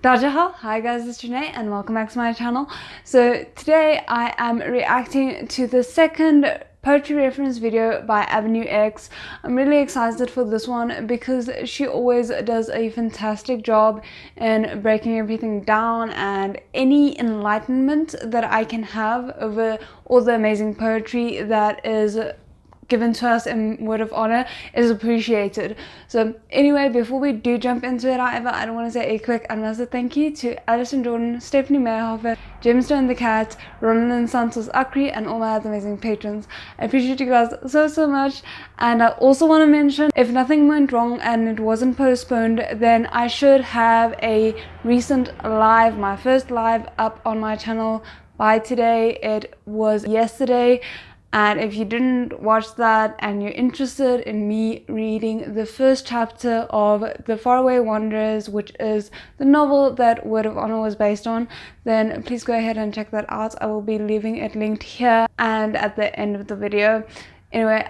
Dajaha, hi guys, it's Janae and welcome back to my channel. So today I am reacting to the second poetry reference video by AvenueX. I'm really excited for this one because she always does a fantastic job in breaking everything down, and any enlightenment that I can have over all the amazing poetry that is given to us in word of honor is appreciated. So anyway, before we do jump into it, however, I don't want to say a quick and massive thank you to ALLISON JORDON, Stephanie MAYRHOFER, GEMSTONETHECAT RONALYN SANTOS AAKRE, and all my other amazing patrons. I appreciate you guys so much. And I also want to mention, if nothing went wrong and it wasn't postponed, then I should have a recent live, my first live, up on my channel by today. It was yesterday. And if you didn't watch that and you're interested in me reading the first chapter of The Faraway Wanderers, which is the novel that Word of Honor was based on, then please go ahead and check that out. I will be leaving it linked here and at the end of the video. Anyway,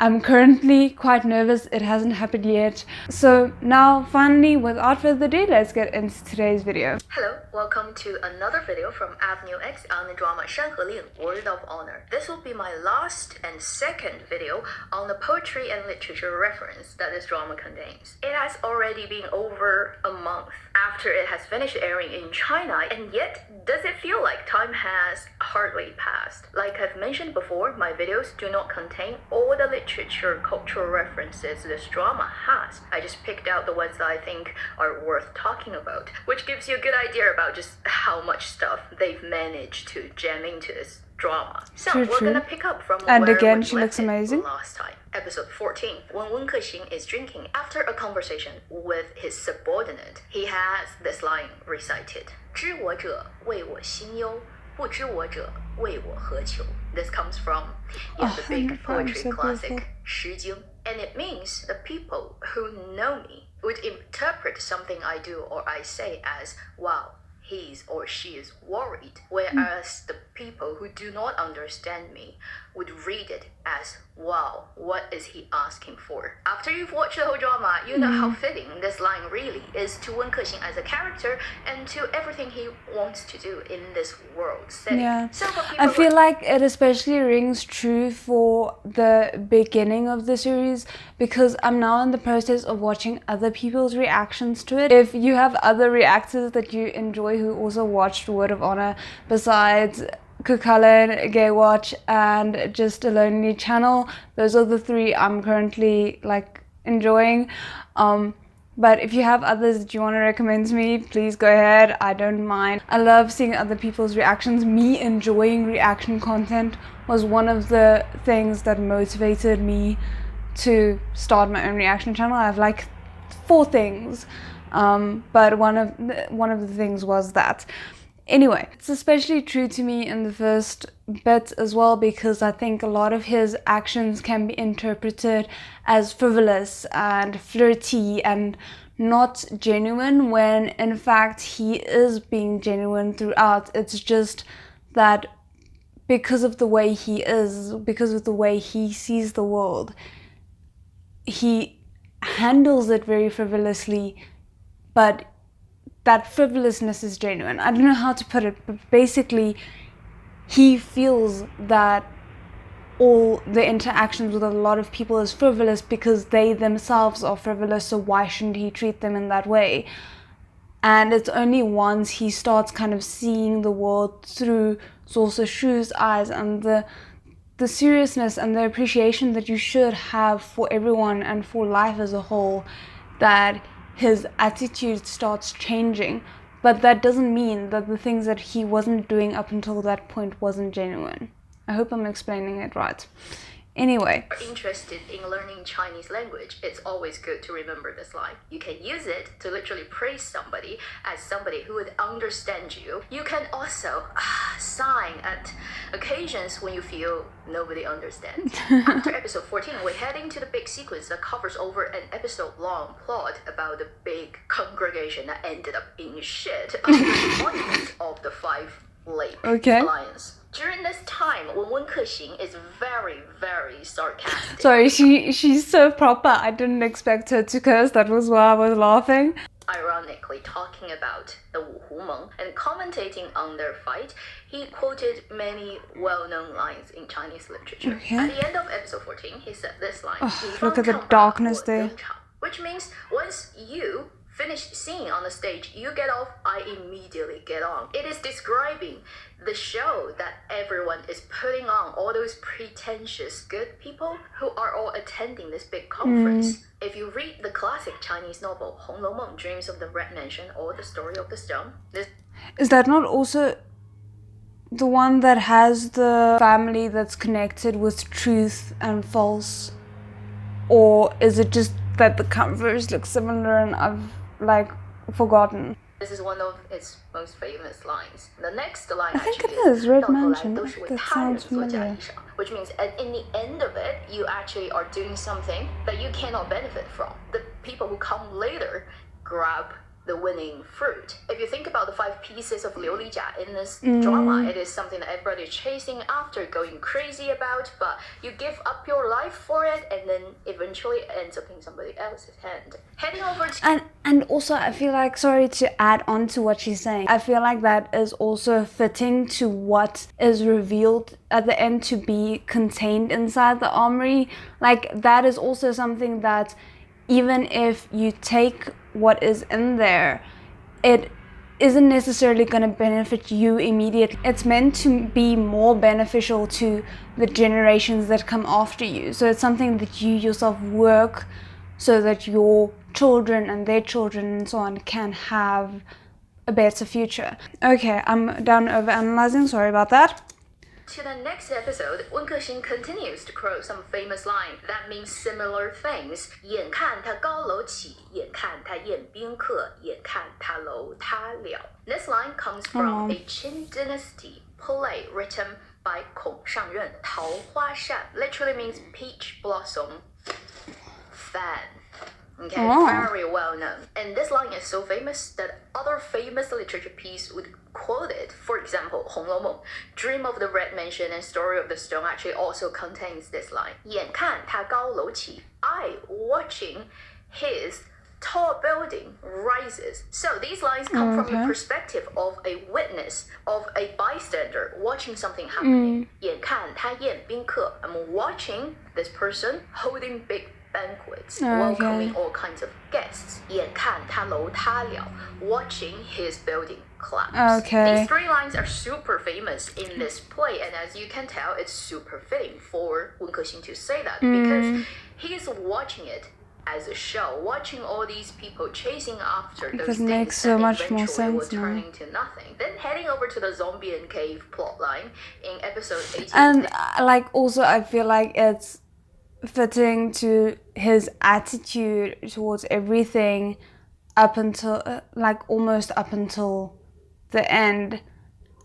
I'm currently quite nervous. It hasn't happened yet. So now, finally, without further ado, let's get into today's video. Hello, welcome to another video from AvenueX on the drama 山河令 Word of Honor. This will be my last and second video on the poetry and literature reference that this drama contains. It has already been over a month after it has finished airing in China, and yet does it feel like time has hardly passed? Like I've mentioned before, my videos do not contain all the literature cultural references this drama has. I just picked out the ones that I think are worth talking about, which gives you a good idea about just how much stuff they've managed to jam into this drama. So we're gonna pick up from where again, we she looks amazing. last time. Episode 14, when Wen Kexing is drinking after a conversation with his subordinate, he has this line recited: 知我者谓我心忧，不知我者谓我何求. This comes from the big poetry classic 诗经, and it means the people who know me would interpret something I do or I say as, wow, he's or she is worried, whereas the people who do not understand me would read it as, wow, what is he asking for? After you've watched the whole drama, you know how fitting this line really is to Wen Kexing as a character and to everything he wants to do in this world setting. Yeah, so I feel like it especially rings true for the beginning of the series, because I'm now in the process of watching other people's reactions to it. If you have other reactors that you enjoy who also watched Word of Honor besides Kukalin, Gay Watch, and Just a Lonely Channel, those are the three I'm currently like enjoying. But if you have others that you want to recommend to me, please go ahead. I don't mind. I love seeing other people's reactions. Me enjoying reaction content was one of the things that motivated me to start my own reaction channel. I have like 4 things, but one of the things was that. Anyway, it's especially true to me in the first bit as well, because I think a lot of his actions can be interpreted as frivolous and flirty and not genuine, when in fact he is being genuine throughout. It's just that because of the way he is, because of the way he sees the world, he handles it very frivolously, but that frivolousness is genuine. I don't know how to put it, but basically he feels that all the interactions with a lot of people is frivolous because they themselves are frivolous, so why shouldn't he treat them in that way? And it's only once he starts kind of seeing the world through Zorsa Shu's eyes and the seriousness and the appreciation that you should have for everyone and for life as a whole, that his attitude starts changing. But that doesn't mean that the things that he wasn't doing up until that point wasn't genuine. I hope I'm explaining it right. Anyway, if you're interested in learning Chinese language, it's always good to remember this line. You can use it to literally praise somebody as somebody who would understand you. You can also sigh at occasions when you feel nobody understands. After episode 14, we're heading to the big sequence that covers over an episode-long plot about the big congregation that ended up in shit under the monument of the Five Lake Alliance. During this time, Wen Kexing is very, very sarcastic. Sorry, she's so proper. I didn't expect her to curse. That was why I was laughing. ironically talking about the Wu Hu Meng and commentating on their fight, he quoted many well-known lines in Chinese literature. Okay. At the end of episode 14, he said this line, look at the darkness there. which means once you finish singing on the stage, you get off, I immediately get on. It is describing the show that everyone is putting on, all those pretentious good people who are all attending this big conference. If you read the classic Chinese novel 红楼梦, Dreams of the Red Mansion, or The Story of the Stone, is that not also the one that has the family that's connected with truth and false? Or is it just that the covers look similar and I've forgotten? This is one of its most famous lines. The next line I think it is Red Mansion. That sounds familiar. Which means in the end of it, you actually are doing something that you cannot benefit from. The people who come later grab the winning fruit. If you think about the 5 pieces of Liu Lijia in this drama, it is something that everybody is chasing after, going crazy about, but you give up your life for it and then eventually it ends up in somebody else's hand. Heading over to... And also I feel like, sorry to add on to what she's saying, I feel like that is also fitting to what is revealed at the end to be contained inside the armory. Like, that is also something that even if you take what is in there, it isn't necessarily going to benefit you immediately. It's meant to be more beneficial to the generations that come after you. So it's something that you yourself work so that your children and their children and so on can have a better future. Okay, I'm done over analyzing, sorry about that. To the next episode, Wen Kexin continues to quote some famous line that means similar things. 眼看他高楼起，眼看他宴宾客，眼看他楼塌了. This line comes from a Qin dynasty play written by Kong Shangren, 桃花扇, literally means peach blossom fan. Okay, very well known. And this line is so famous that other famous literature piece would quote it. For example, 红楼梦, Dream of the Red Mansion and Story of the Stone actually also contains this line. 眼看他高楼起, I watching his tall building rises. So these lines come from the perspective of a witness, of a bystander watching something happening. 眼看他宴宾客, I'm watching this person holding big banquets, welcoming all kinds of guests. 眼看他楼塌了, watching his building collapse. These 3 lines are super famous in this play, and as you can tell, it's super fitting for Wen Kexin to say that because he's watching it as a show, watching all these people chasing after those things makes so much more sense will turn into nothing. Then heading over to the zombie and cave plotline in episode 18. And also I feel like it's fitting to his attitude towards everything up until almost up until the end,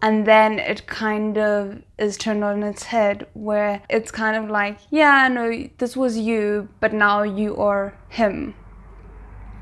and then it kind of is turned on its head where it's kind of like, yeah, no, this was you, but now you are him.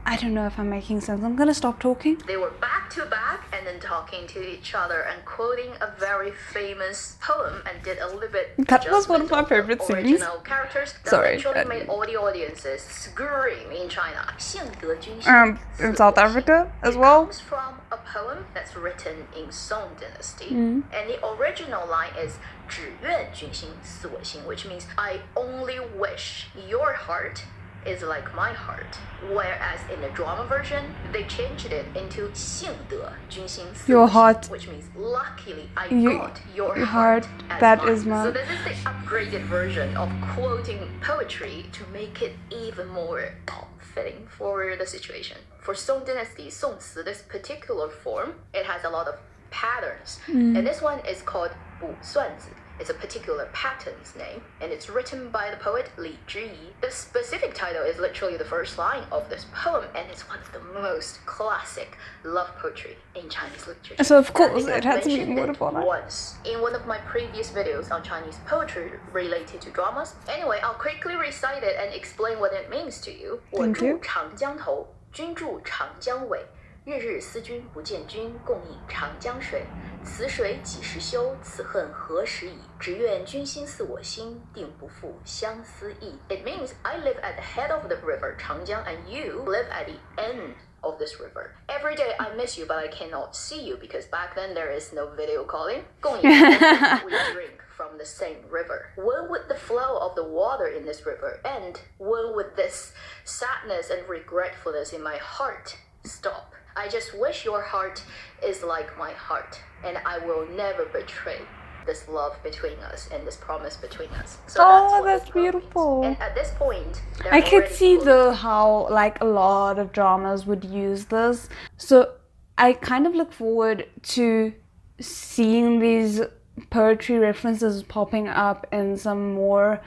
I don't know if I'm making sense. I'm gonna stop talking. They were back to back and then talking to each other and quoting a very famous poem and did a little bit. That was one of my favorite scenes. Original characters that literally made all the audiences scream in China. 幸得君心 in South Africa as well. It comes from a poem that's written in Song Dynasty, and the original line is 只愿君心似我心, which means I only wish your heart is like my heart. Whereas in the drama version, they changed it into 幸得君心似我心, your heart, which means luckily I got your heart as that mine. is mine. So this is the upgraded version of quoting poetry to make it even more fitting for the situation. For Song Dynasty, 宋词, this particular form, it has a lot of patterns. And this one is called 卜算子. It's a particular pattern's name, and it's written by the poet Li Zhiyi. The specific title is literally the first line of this poem, and it's one of the most classic love poetry in Chinese literature. So of course it had to be wonderful. Once in one of my previous videos on Chinese poetry related to dramas. Anyway, I'll quickly recite it and explain what it means to you. 我住长江头，君住长江尾。日日思君不见君，共饮长江水。此水几时休？此恨何时已？只愿君心似我心，定不负相思意。It means I live at the head of the river Changjiang and you live at the end of this river. Every day I miss you, but I cannot see you because back then there is no video calling. We drink from the same river. When would the flow of the water in this river end? When would this sadness and regretfulness in my heart stop? I just wish your heart is like my heart, and I will never betray this love between us and this promise between us. So that's beautiful. And at this point, I could see though how like a lot of dramas would use this. So I kind of look forward to seeing these poetry references popping up in some more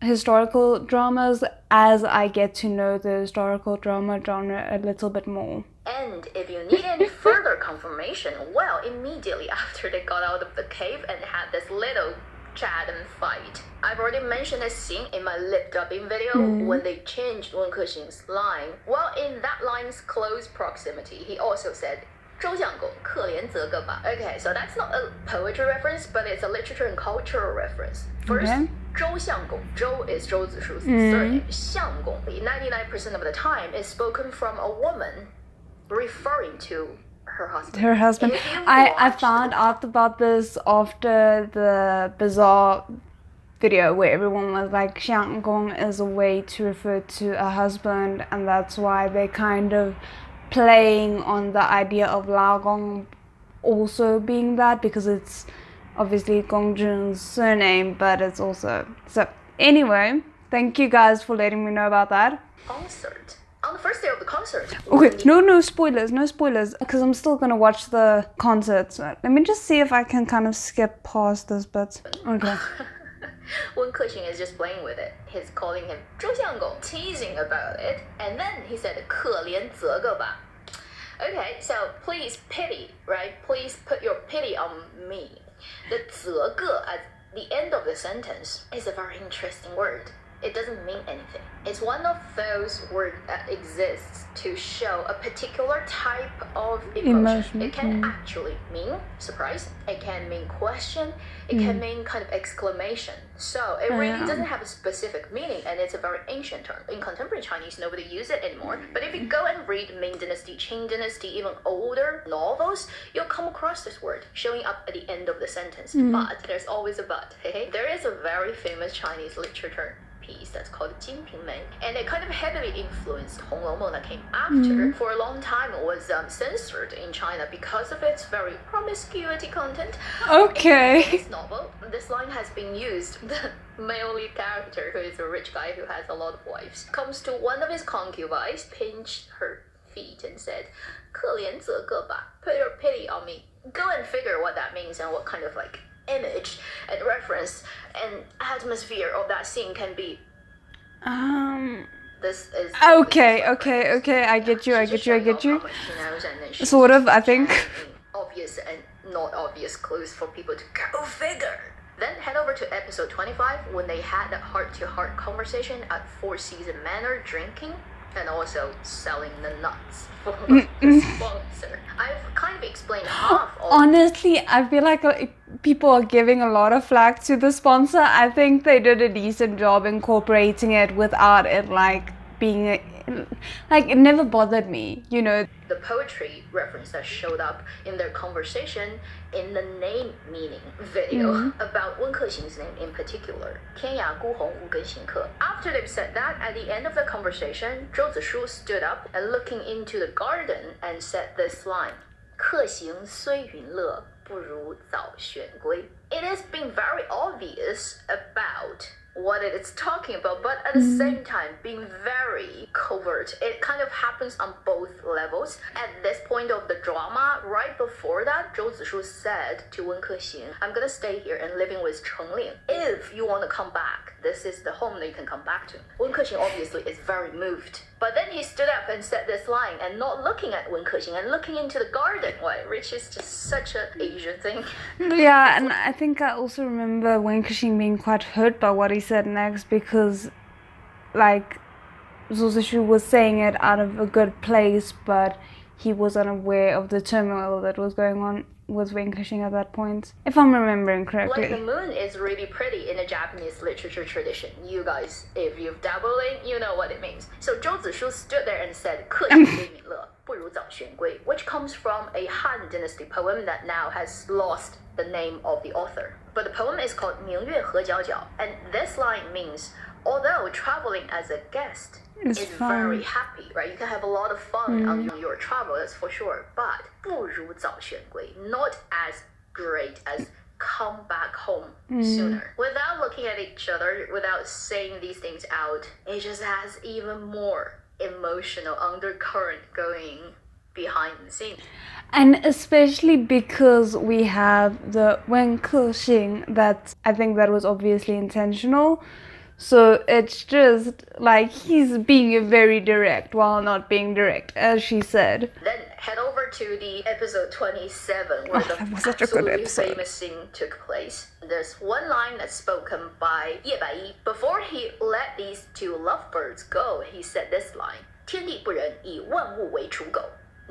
historical dramas as I get to know the historical drama genre a little bit more. And if you need any further confirmation, well, immediately after they got out of the cave and had this little chat and fight, I've already mentioned a scene in my lip dubbing video when they changed Wen Kexing's line. Well, in that line's close proximity, he also said, 周相公，可怜则个吧. Okay, so that's not a poetry reference, but it's a literature and cultural reference. First, 周相公, Zhou is Zhou Zishu's surname. 相公, 99% of the time, is spoken from a woman referring to her husband. I found out about this after the bizarre video where everyone was like, 相公 is a way to refer to a husband, and that's why they kind of playing on the idea of Lao Gong also being that, because it's obviously Gong Jun's surname, but it's also... So anyway, thank you guys for letting me know about that. Concert. On the first day of the concert. Okay, no spoilers, because I'm still gonna watch the concert. So let me just see if I can kind of skip past this bit. Okay. Wen Kexing is just playing with it. He's calling him 周相公, teasing about it, and then he said 可怜则个吧. Okay, so please pity, right? Please put your pity on me. The 则个 at the end of the sentence is a very interesting word. It doesn't mean anything. It's one of those words that exists to show a particular type of emotion. It can actually mean surprise, it can mean question, it can mean kind of exclamation. So it really doesn't have a specific meaning, and it's a very ancient term. In contemporary Chinese, nobody uses it anymore. But if you go and read Ming Dynasty, Qing Dynasty, even older novels, you'll come across this word showing up at the end of the sentence. But there's always a but. There is a very famous Chinese literature piece that's called 金瓶梅, and it kind of heavily influenced 红楼梦 that came after. For a long time, it was censored in China because of its very promiscuity content. Okay. In this novel, this line has been used. The male lead character, who is a rich guy who has a lot of wives, comes to one of his concubines, pinched her feet, and said, 可怜则个吧, put your pity on me. Go and figure what that means and what kind of like image and reference and atmosphere of that scene can be. This is okay, I get you. Sort of, I think. Obvious and not obvious clues for people to go figure. Then head over to episode 25 when they had that heart-to-heart conversation at Four Seasons Manor, drinking and also selling the nuts for the sponsor. I've kind of explained half of... Honestly, I feel like people are giving a lot of flack to the sponsor. I think they did a decent job incorporating it without it like being like, it never bothered me, you know. The poetry reference that showed up in their conversation in the name meaning video about Wen Kexing's name in particular. 天涯孤鸿无根行客. After they've said that, at the end of the conversation, Zhou Zishu stood up and looking into the garden and said this line. 客行虽云乐, 不如早旋归. It has been very obvious about what it is talking about, but at the same time being very covert. It kind of happens on both levels. At this point of the drama, right before that, Zhou Zishu said to Wen Kexing, I'm gonna stay here and living with Cheng Ling. If you want to come back, this is the home that you can come back to. Wen Kexing obviously is very moved. But then he stood up and said this line and not looking at Wen Kexing and looking into the garden, which is just such an Asian thing. Yeah, and I think I also remember Wen Kexing being quite hurt by what he said next, because like Zhou Zishu was saying it out of a good place, but he was unaware of the turmoil that was going on with Wenkuxing at that point, if I'm remembering correctly. Like the moon is really pretty in the Japanese literature tradition. You guys, if you've dabbled in, you know what it means. So Zhou Zishu stood there and said, 客行归民乐，不如早旋归, which comes from a Han Dynasty poem that now has lost the name of the author. But the poem is called 明月何皎皎, and this line means, although traveling as a guest is very happy, right? You can have a lot of fun on your travel, that's for sure. But 不如早旋归, not as great as come back home sooner. Without looking at each other, without saying these things out, it just has even more emotional undercurrent going behind the scenes. And especially because we have the Wenkuxing, that I think that was obviously intentional. So it's just like he's being very direct while not being direct, as she said. Then head over to the episode 27 where the absolutely famous scene took place. There's one line that's spoken by Ye Baiyi. Before he let these two lovebirds go, he said this line, 天地不仁，以万物为刍狗.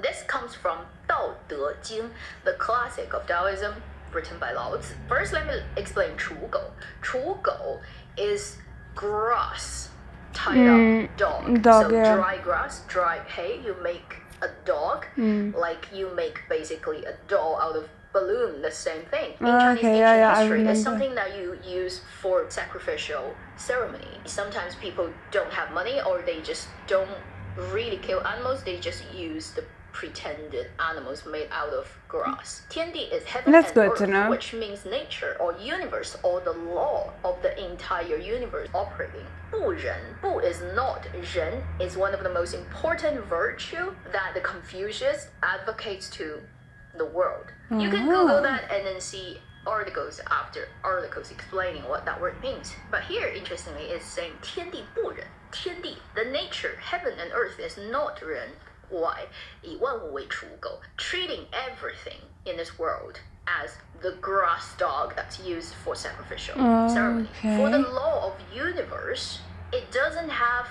This comes from 道德经, the classic of Taoism written by Lao Tzu. First, let me explain 刍狗. 刍狗is grass, tied up dog. So dry grass, dry hay, you make a dog, like you make basically a doll out of balloon, the same thing. In Chinese ancient history, it's something that you use for sacrificial ceremony. Sometimes people don't have money or they just don't really kill animals, they just use the pretended animals made out of grass. 天地 is heaven and earth, which means nature or universe or the law of the entire universe operating. 不仁, 不 is not, 仁 is one of the most important virtue that the Confucius advocates to the world. You can Google that and then see articles after articles explaining what that word means. But here, interestingly, it's saying 天地不仁. 天地, the nature, heaven and earth is not 仁. Why? 以万物为刍狗, treating everything in this world as the grass dog that's used for sacrificial ceremony. For the law of universe, it doesn't have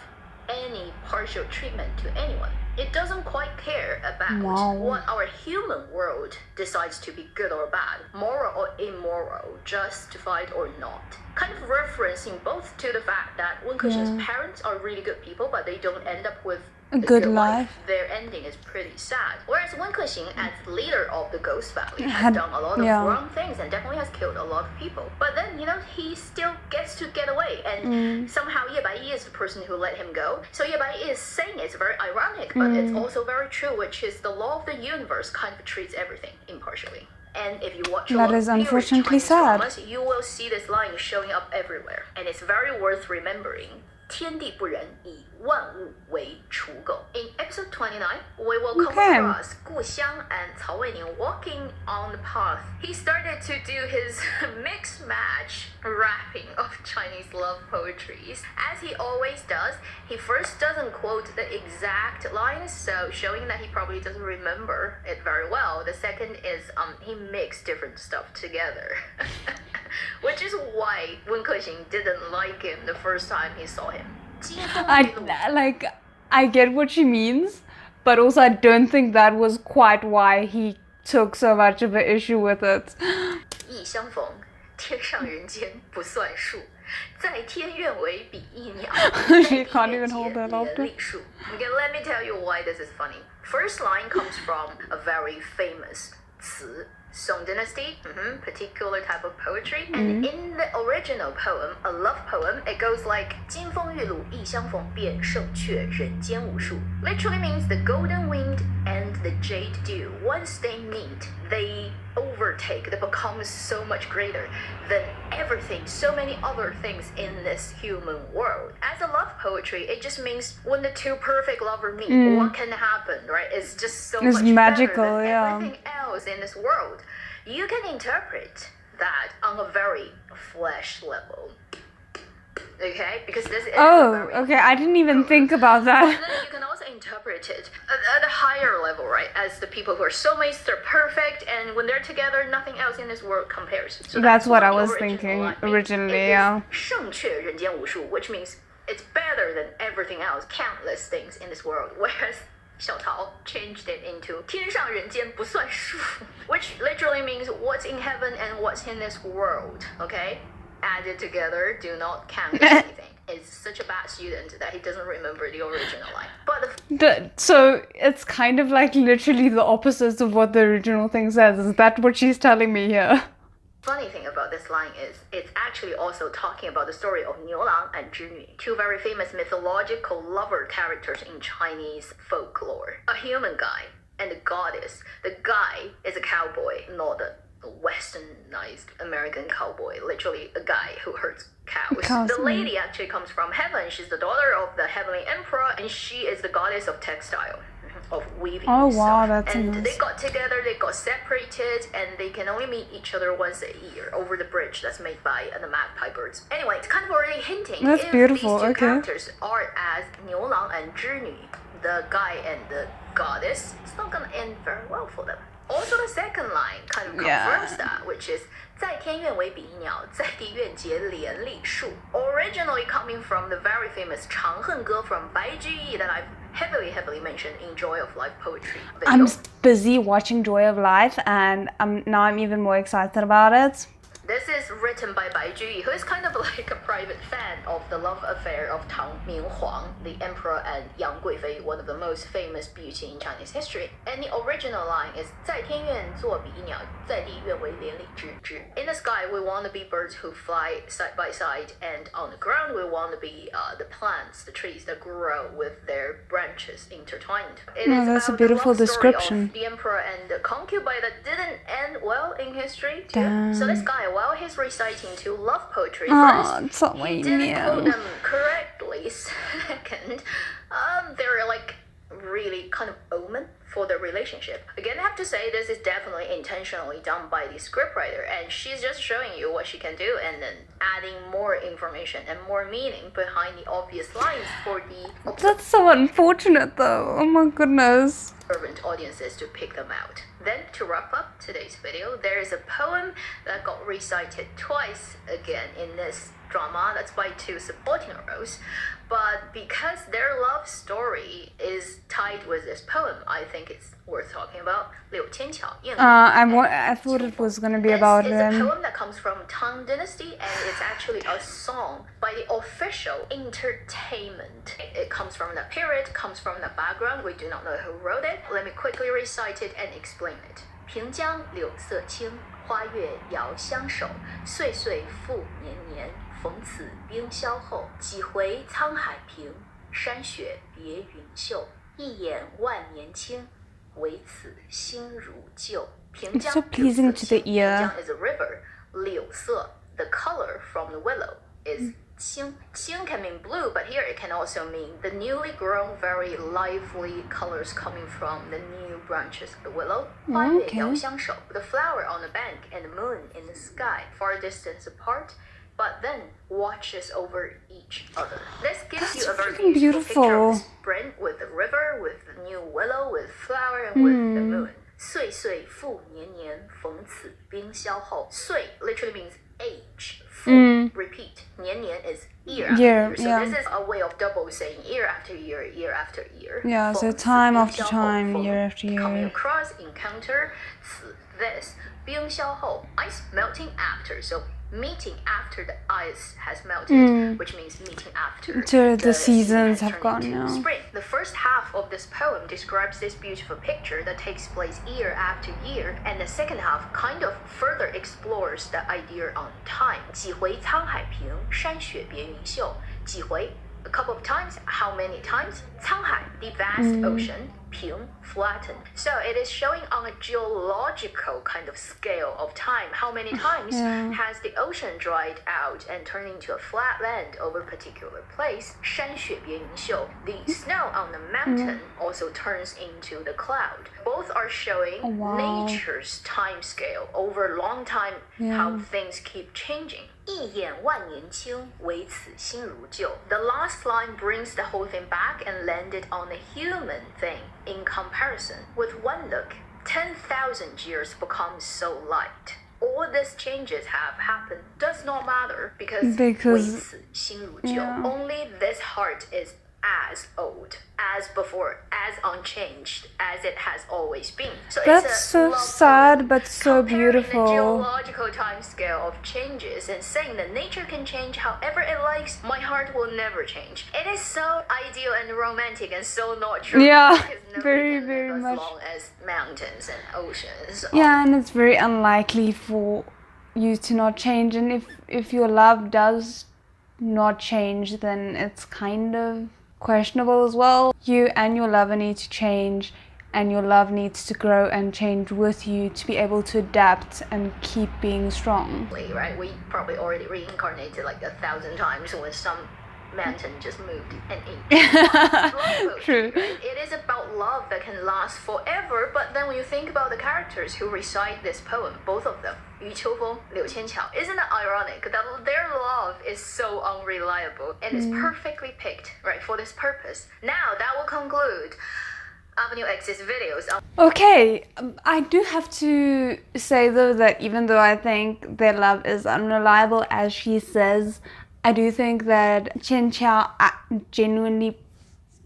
any partial treatment to anyone. It doesn't quite care about what our human world decides to be good or bad, moral or immoral, justified or not. Kind of referencing both to the fact that Wenkuxing's parents are really good people, but they don't end up with a good life. Their ending is pretty sad. Whereas Wenkuxing, as leader of the ghost family, has done a lot of wrong things and definitely has killed a lot of people. But then, you know, he still gets to get away. And somehow Ye Baiyi is the person who let him go. So Ye Baiyi is saying it's very ironic, but it's also very true, which is the law of the universe kind of treats everything impartially. And if you watch a lot of unfortunately sad. Dramas, you will see this line showing up everywhere. And it's very worth remembering. 天地不仁，以万物为刍狗. In episode 29, we will come across Gu Xiang and Cao Weining walking on the path. He started to do his mixed match rapping of Chinese love poetries. As he always does, he first doesn't quote the exact lines, so showing that he probably doesn't remember it very well. The second is he mixed different stuff together. Which is why Wenkuxing didn't like him the first time he saw him. I get what she means, but also I don't think that was quite why he took so much of an issue with it. 意相逢，天上人间不算数，在天愿为比翼鸟。 She can't even hold that laughter. Okay, let me tell you why this is funny. First line comes from a very famous 词. Song Dynasty, particular type of poetry. And in the original poem, a love poem, it goes like 金风玉露一相逢，便胜却人间无数. Literally means the golden winged and the jade dew. Once they meet, they overtake, they become so much greater than everything, so many other things in this human world. As a love poetry, it just means when the two perfect lovers meet, what can happen, right? It's just so much magical, better than everything else in this world. You can interpret that on a very flesh level. Okay, because this is I didn't even think about that. And then you can also interpret it at a higher level, right? As the people who are soulmates, they're perfect, and when they're together, nothing else in this world compares. So that's what I was thinking originally, yeah. 胜却人间无数, which means it's better than everything else, countless things in this world. Whereas 小桃 changed it into 天上人间不算数 which literally means what's in heaven and what's in this world, okay? Added together do not count anything. Is such a bad student that he doesn't remember the original line. But so it's kind of like literally the opposite of what the original thing says. Is that what she's telling me here? Funny thing about this line is it's actually also talking about the story of Niu Lang and Zhi Nu, two very famous mythological lover characters in Chinese folklore. A human guy and a goddess. The guy is a cowboy, not a westernized American cowboy, literally a guy who herds cows. The lady actually comes from heaven. She's the daughter of the heavenly emperor, and she is the goddess of textile, of weaving. Oh wow, stuff. that's and nice. They got together, they got separated, and they can only meet each other once a year over the bridge that's made by the magpie birds. Anyway, it's kind of already hinting that's if beautiful. these two Okay. characters are as Niu Lang and Zhi Nu, the guy and the goddess, it's not gonna end very well for them. Also, the second line kind of confirms that, which is 在天愿为比鸟，在地愿结连理树. Originally coming from the very famous 长恨歌 from Bai Ji that I've heavily mentioned in Joy of Life poetry video. I'm busy watching Joy of Life, and now I'm even more excited about it. This is written by Bai Ji, who is kind of like a private fan of the love affair of Tang Minghuang, the emperor, and Yang Guifei, one of the most famous beauty in Chinese history. And the original line is 在天愿作比鸟，在地愿为连理枝枝. In the sky, we want to be birds who fly side by side, and on the ground, we want to be the plants, the trees that grow with their branches intertwined. It is that's a about beautiful the love story description. of the emperor and the concubine that didn't end well in history too. Damn. So this guy, while he's reciting two love poetry Oh, first, he didn't quote them correctly. Second, they're like really kind of omen for the relationship. Again, I have to say this is definitely intentionally done by the scriptwriter, and she's just showing you what she can do and then adding more information and more meaning behind the obvious lines for the That's so unfortunate, though. Oh my goodness. observant audiences to pick them out. Then, to wrap up today's video, there is a poem that got recited twice again in this drama. That's by two supporting roles. But because their love story is tied with this poem, I think it's worth talking about. 柳千巧, I thought it was gonna be about This is a them. poem that comes from Tang Dynasty, and it's actually a song by the official entertainment. It comes from that period, comes from that background. We do not know who wrote it. Let me quickly recite it and explain it. 平江柳色清，花月遥相守。岁岁复年年，逢此冰消后。几回沧海平，山雪别云秀。一眼万年清，唯此心如旧。平江 so pleasing to the ear. 平江 is a river. 柳色, the color from the willow, is 青. 青 can mean blue, but here it can also mean the newly grown, very lively colors coming from the new branches of the willow. 花月遥相守, the flower on the bank and the moon in the sky, far distance apart, but then watches over each other. This gives you a very beautiful picture of the spring with the river, with the new willow, with flower, and with the moon. 岁岁复年年，逢此冰消后。岁 literally means age. 复 repeat. 年年 is year after year. So this is a way of double saying year after year, year after year. Yeah, so 逢此 time 冰 after 消后 time, 逢 year after coming year. across, encounter, 此 this. 冰消后 ice melting after. So meeting after the ice has melted, which means meeting after The seasons have turned gone into now. spring. The first half of this poem describes this beautiful picture that takes place year after year, and the second half kind of further explores the idea on time. 几回沧海平，山雪别云秀。几回 a couple of times. How many times? 沧海, the vast ocean. 平, flattened. So it is showing on a geological kind of scale of time. How many times has the ocean dried out and turned into a flat land over a particular place? 山雪别云秀. The snow on the mountain also turns into the cloud. Both are showing nature's time scale over a long time, how things keep changing. 一眼万年清，唯此心如旧. The last line brings the whole thing back and landed on the human thing. In comparison, with one look, 10,000 years become so light. All these changes have happened does not matter because 唯此心如旧. Only this heart is as old, as before, as unchanged as it has always been. So That's it's a so love sad, poem but so comparing beautiful. the geological time scale of changes and saying that nature can change however it likes. My heart will never change. It is so ideal and romantic and so not true. Yeah, because nobody very, can very live much. as long as mountains and oceans. Yeah, and it's very unlikely for you to not change, and if your love does not change, then it's kind of questionable as well. You and your lover need to change, and your love needs to grow and change with you to be able to adapt and keep being strong. Right? We probably already reincarnated like 1,000 times when some mountain just moved and ate. True. Right? It is about love that can last forever, but then when you think about the characters who recite this poem, both of them, Yu Qiufeng, Liu Qianqiao, isn't it ironic that their love is so unreliable and is perfectly picked, right, for this purpose? Now that will conclude AvenueX's videos. Okay, I do have to say though that even though I think their love is unreliable, as she says, I do think that Qianqiao genuinely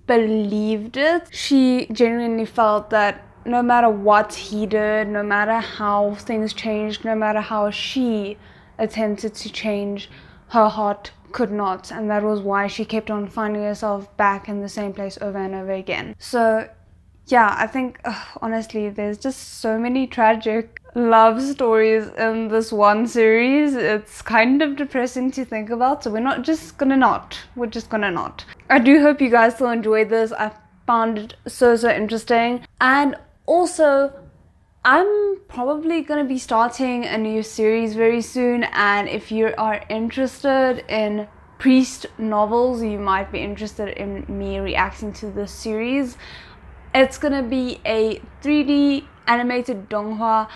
believed it. She genuinely felt that no matter what he did, no matter how things changed, no matter how she attempted to change, her heart could not, and that was why she kept on finding herself back in the same place over and over again. So yeah, I think honestly there's just so many tragic love stories in this one series. It's kind of depressing to think about, so we're just gonna not. I do hope you guys still enjoyed this. I found it so interesting, and also I'm probably gonna be starting a new series very soon, and if you are interested in priest novels, you might be interested in me reacting to this series. It's gonna be a 3D animated donghua,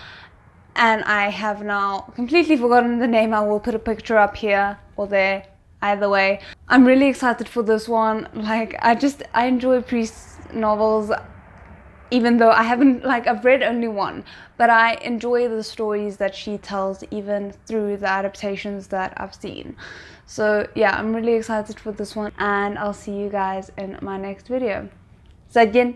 and I have now completely forgotten the name. I will put a picture up here or there, either way. I'm really excited for this one. Like, I enjoy priest novels, even though I've read only one, but I enjoy the stories that she tells even through the adaptations that I've seen. So yeah, I'm really excited for this one, and I'll see you guys in my next video. 再见。